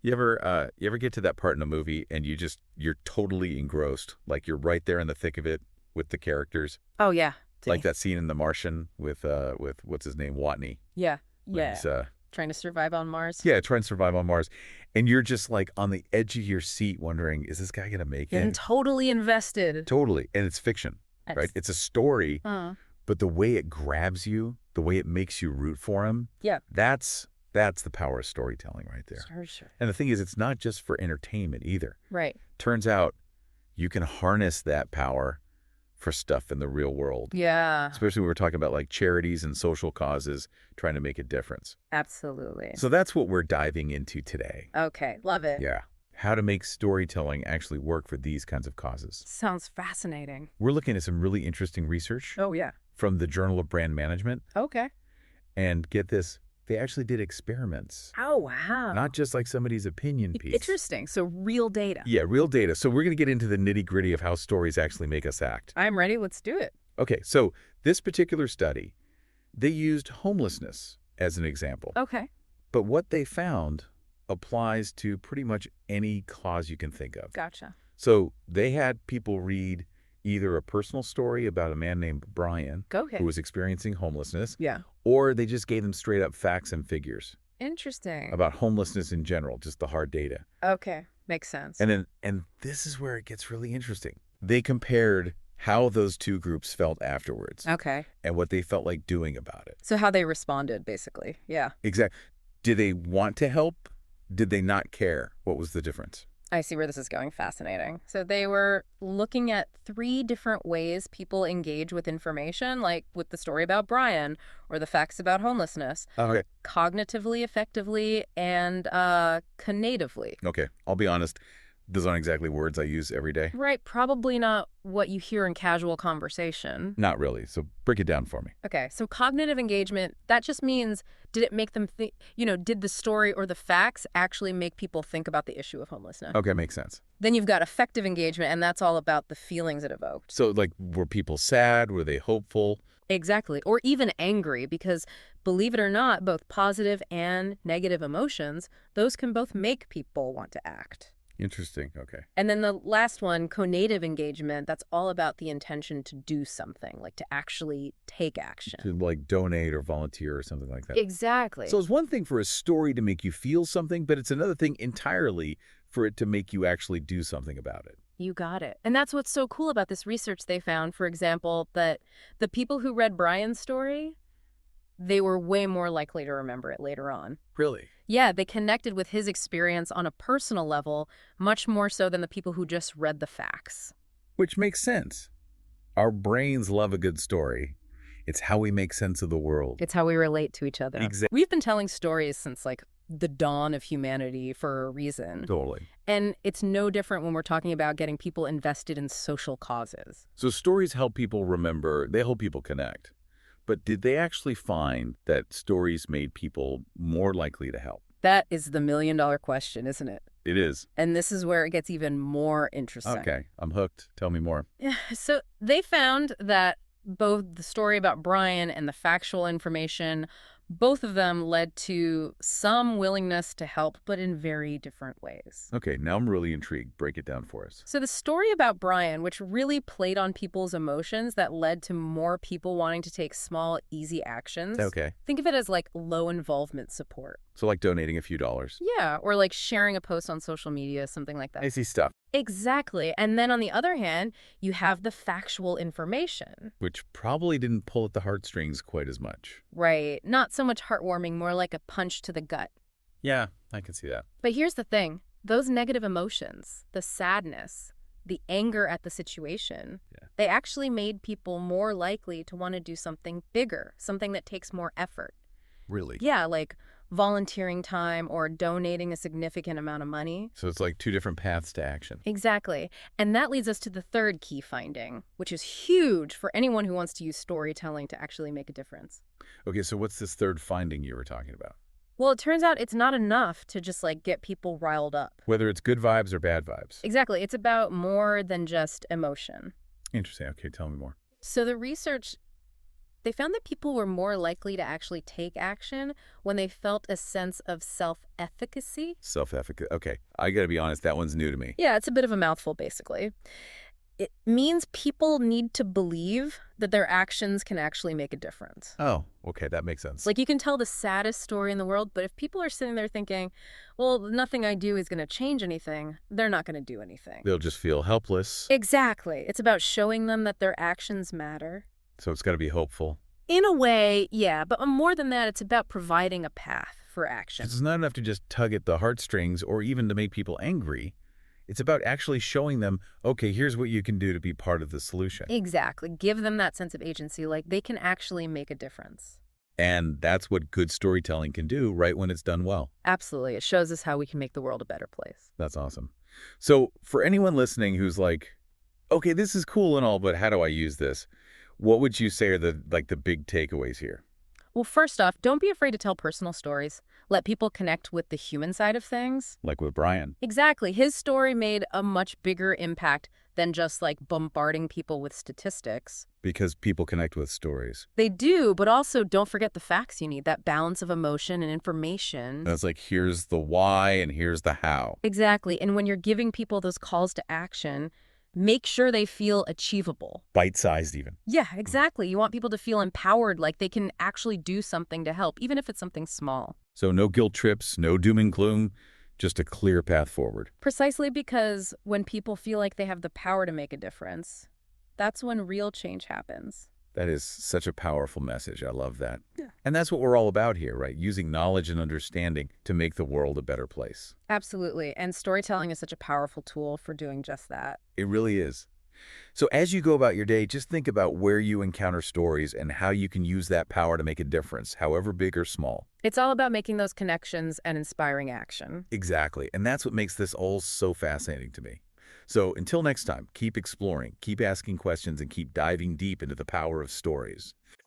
You ever get to that part in a movie and you're totally engrossed, like you're right there in the thick of it with the characters, Oh, yeah. like that scene in The Martian with what's his name, Watney, Yeah. when Yeah. he's Trying to survive on Mars. yeah, trying to survive on Mars, and you're just like on the edge of your seat, wondering, is this guy gonna make Getting it? totally invested. Totally, and it's fiction, right? It's a story, Uh, but the way it grabs you, the way it makes you root for him, yeah. that's the power of storytelling right there. Sure. And the thing is, it's not just for entertainment either. Right. Turns out you can harness that power for stuff in the real world, Yeah. especially when we're talking about like charities and social causes trying to make a difference. Absolutely. So that's what we're diving into today. Okay. Love it. Yeah. How to make storytelling actually work for these kinds of causes. Sounds fascinating. We're looking at some really interesting research Oh, yeah. from the Journal of Brand Management. Okay. And get this, they actually did experiments, Oh, wow. not just like somebody's opinion piece. Interesting. So real data. Yeah, real data. So we're going to get into the nitty-gritty of how stories actually make us act. I'm ready. Let's do it. Okay, so this particular study, they used homelessness as an example. Okay. But what they found applies to pretty much any cause you can think of. Gotcha. So they had people read either a personal story about a man named Brian Okay. who was experiencing homelessness, Yeah. or they just gave them straight up facts and figures Interesting. about homelessness in general, just the hard data. Okay. Makes sense. And this is where it gets really interesting. They compared how those two groups felt afterwards Okay. and what they felt like doing about it. So how they responded, basically. Yeah. Exactly. Did they want to help? Did they not care? What was the difference? I see where this is going. Fascinating. So they were looking at 3 different ways people engage with information, like with the story about Brian or the facts about homelessness, Okay. cognitively, effectively, and conatively. Okay. I'll be honest. Those aren't exactly words I use every day. Right. Probably not what you hear in casual conversation. Not really. So break it down for me. Okay. So cognitive engagement, that just means, did it make them think, did the story or the facts actually make people think about the issue of homelessness? Okay. Makes sense. Then you've got affective engagement, and that's all about the feelings it evoked. So like, were people sad? Were they hopeful? Exactly. Or even angry, because believe it or not, both positive and negative emotions, those can both make people want to act. Interesting. Okay. And then the last one, conative engagement, that's all about the intention to do something, like to actually take action. To like donate or volunteer or something like that. Exactly. So it's one thing for a story to make you feel something, but it's another thing entirely for it to make you actually do something about it. You got it. And that's what's so cool about this research. They found, for example, that the people who read Brian's story, they were way more likely to remember it later on. Really? Yeah, they connected with his experience on a personal level, much more so than the people who just read the facts. Which makes sense. Our brains love a good story. It's how we make sense of the world. It's how we relate to each other. Exactly. We've been telling stories since, like, the dawn of humanity for a reason. Totally. And it's no different when we're talking about getting people invested in social causes. So stories help people remember, they help people connect. But did they actually find that stories made people more likely to help? That is the million-dollar question, isn't it? It is. And this is where it gets even more interesting. Okay, I'm hooked. Tell me more. So they found that both the story about Brian and the factual information, both of them led to some willingness to help, but in very different ways. Okay, now I'm really intrigued. Break it down for us. So the story about Brian, which really played on people's emotions that led to more people wanting to take small, easy actions. Okay. Think of it as like low involvement support. So like donating a few dollars. Yeah, or like sharing a post on social media, something like that. Easy stuff. Exactly. And then on the other hand, you have the factual information. Which probably didn't pull at the heartstrings quite as much. Right. Not so much heartwarming, more like a punch to the gut. Yeah, I can see that. But here's the thing. Those negative emotions, the sadness, the anger at the situation, they actually made people more likely to want to do something bigger, something that takes more effort. Really? Yeah, like volunteering time or donating a significant amount of money. So it's like 2 different paths to action. Exactly. And that leads us to the third key finding, which is huge for anyone who wants to use storytelling to actually make a difference. Okay, so what's this third finding you were talking about? Well, it turns out it's not enough to just like get people riled up. Whether it's good vibes or bad vibes. Exactly. It's about more than just emotion. Interesting. Okay, tell me more. So the research They found that people were more likely to actually take action when they felt a sense of self-efficacy. Self-efficacy. Okay, I got to be honest, that one's new to me. Yeah, it's a bit of a mouthful, basically. It means people need to believe that their actions can actually make a difference. Oh, okay, that makes sense. Like, you can tell the saddest story in the world, but if people are sitting there thinking, well, nothing I do is going to change anything, they're not going to do anything. They'll just feel helpless. Exactly. It's about showing them that their actions matter. So it's got to be hopeful. In a way, yeah, but more than that, it's about providing a path for action. It's not enough to just tug at the heartstrings or even to make people angry. It's about actually showing them, okay, here's what you can do to be part of the solution. Exactly. Give them that sense of agency, like they can actually make a difference. And that's what good storytelling can do right when it's done well. Absolutely. It shows us how we can make the world a better place. That's awesome. So for anyone listening who's like, okay, this is cool and all, but how do I use this? What would you say are the big takeaways here? Well, first off, don't be afraid to tell personal stories. Let people connect with the human side of things. Like with Brian. Exactly. His story made a much bigger impact than just like bombarding people with statistics. Because people connect with stories. They do, but also don't forget the facts you need, that balance of emotion and information. That's like, here's the why and here's the how. Exactly. And when you're giving people those calls to action, make sure they feel achievable. Bite-sized even. Yeah, exactly. You want people to feel empowered, like they can actually do something to help, even if it's something small. So no guilt trips, no doom and gloom, just a clear path forward. Precisely because when people feel like they have the power to make a difference, that's when real change happens. That is such a powerful message. I love that. Yeah. And that's what we're all about here, right? Using knowledge and understanding to make the world a better place. Absolutely. And storytelling is such a powerful tool for doing just that. It really is. So as you go about your day, just think about where you encounter stories and how you can use that power to make a difference, however big or small. It's all about making those connections and inspiring action. Exactly. And that's what makes this all so fascinating to me. So until next time, keep exploring, keep asking questions, and keep diving deep into the power of stories.